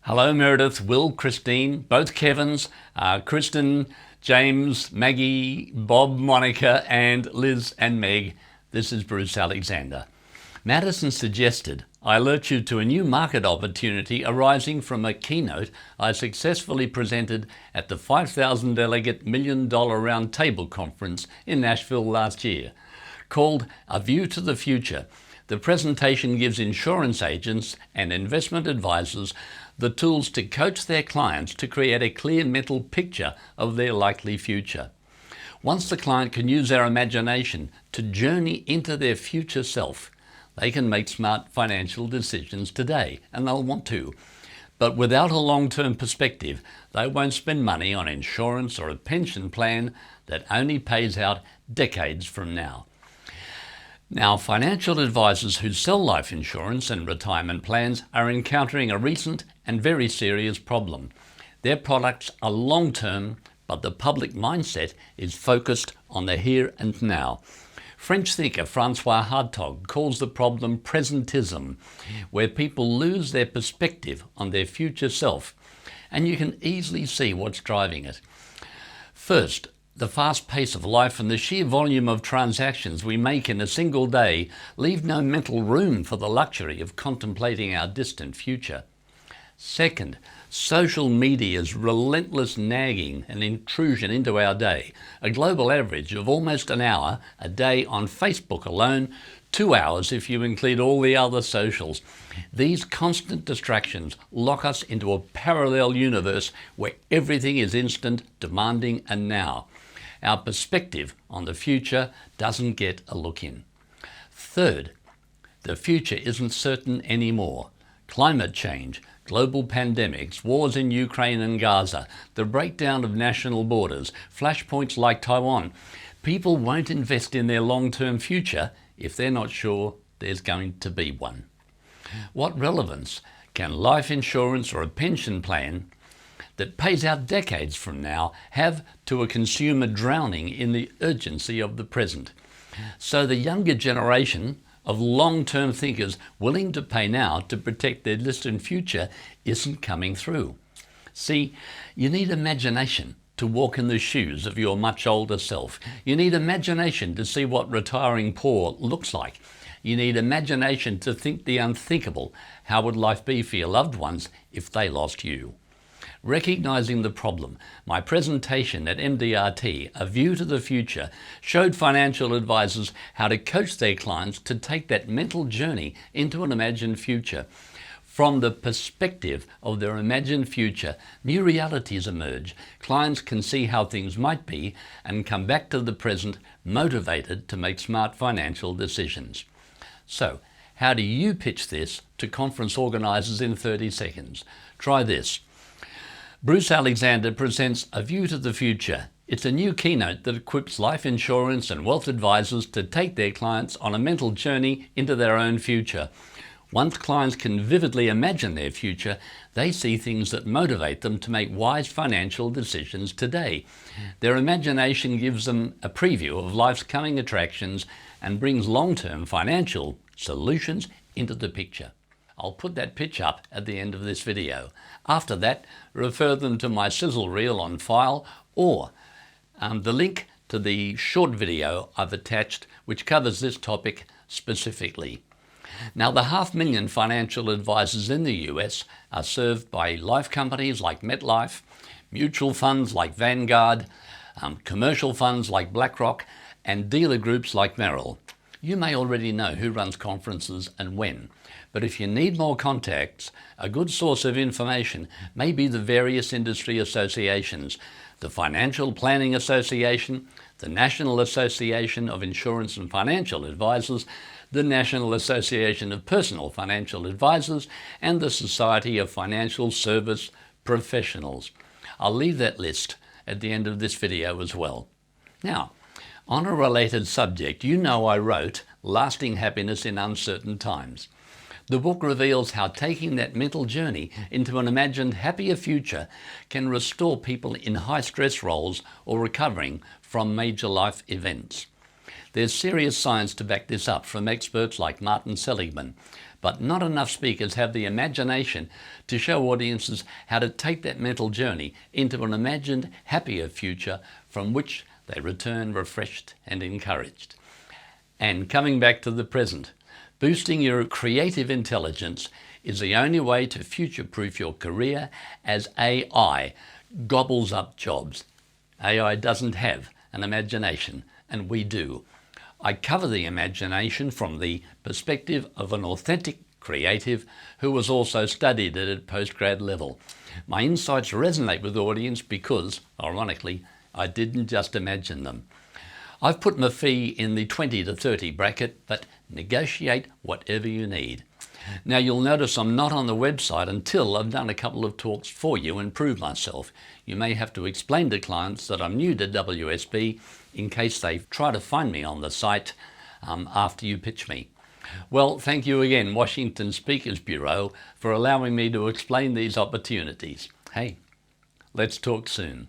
Hello, Meredith, Will, Christine, both Kevins, Kristen, James, Maggie, Bob, Monica, and Liz and Meg. This is Bruce Alexander. Madison suggested I alert you to a new market opportunity arising from a keynote I successfully presented at the 5,000 delegate $1 Million Round Table Conference in Nashville last year. Called A View to the Future, the presentation gives insurance agents and investment advisors the tools to coach their clients to create a clear mental picture of their likely future. Once the client can use their imagination to journey into their future self, they can make smart financial decisions today, and they'll want to. But without a long-term perspective, they won't spend money on insurance or a pension plan that only pays out decades from now. Now, financial advisors who sell life insurance and retirement plans are encountering a recent and very serious problem. Their products are long-term, but the public mindset is focused on the here and now. French thinker Francois Hartog calls the problem presentism, where people lose their perspective on their future self, and you can easily see what's driving it. First, the fast pace of life and the sheer volume of transactions we make in a single day leave no mental room for the luxury of contemplating our distant future. Second, social media's relentless nagging and intrusion into our day, a global average of almost an hour a day on Facebook alone, 2 hours if you include all the other socials. These constant distractions lock us into a parallel universe where everything is instant, demanding, and now. Our perspective on the future doesn't get a look in. Third, the future isn't certain anymore. Climate change, global pandemics, wars in Ukraine and Gaza, the breakdown of national borders, flashpoints like Taiwan. People won't invest in their long-term future if they're not sure there's going to be one. What relevance can life insurance or a pension plan that pays out decades from now have to a consumer drowning in the urgency of the present? So the younger generation of long-term thinkers willing to pay now to protect their distant future isn't coming through. See, you need imagination to walk in the shoes of your much older self. You need imagination to see what retiring poor looks like. You need imagination to think the unthinkable. How would life be for your loved ones if they lost you? Recognizing the problem, my presentation at MDRT, A View to the Future, showed financial advisors how to coach their clients to take that mental journey into an imagined future. From the perspective of their imagined future, new realities emerge. Clients can see how things might be and come back to the present motivated to make smart financial decisions. So, how do you pitch this to conference organizers in 30 seconds? Try this. Bruce Alexander presents A View to the Future. It's a new keynote that equips life insurance and wealth advisors to take their clients on a mental journey into their own future. Once clients can vividly imagine their future, they see things that motivate them to make wise financial decisions today. Their imagination gives them a preview of life's coming attractions and brings long-term financial solutions into the picture. I'll put that pitch up at the end of this video. After that, refer them to my sizzle reel on file or the link to the short video I've attached which covers this topic specifically. Now, the 500,000 financial advisors in the US are served by life companies like MetLife, mutual funds like Vanguard, commercial funds like BlackRock, and dealer groups like Merrill. You may already know who runs conferences and when, but if you need more contacts, a good source of information may be the various industry associations, the Financial Planning Association, the National Association of Insurance and Financial Advisors, the National Association of Personal Financial Advisors, and the Society of Financial Service Professionals. I'll leave that list at the end of this video as well. Now, on a related subject, you know I wrote Lasting Happiness in Uncertain Times. The book reveals how taking that mental journey into an imagined happier future can restore people in high-stress roles or recovering from major life events. There's serious science to back this up from experts like Martin Seligman. but not enough speakers have the imagination to show audiences how to take that mental journey into an imagined, happier future from which they return refreshed and encouraged. And coming back to the present, boosting your creative intelligence is the only way to future-proof your career as AI gobbles up jobs. AI doesn't have an imagination, and we do. I cover the imagination from the perspective of an authentic creative who was also studied it at postgrad level. My insights resonate with the audience because, ironically, I didn't just imagine them. I've put my fee in the 20 to 30 bracket, but negotiate whatever you need. Now you'll notice I'm not on the website until I've done a couple of talks for you and proved myself. You may have to explain to clients that I'm new to WSB in case they try to find me on the site after you pitch me. Well, thank you again, Washington Speakers Bureau, for allowing me to explain these opportunities. Hey, let's talk soon.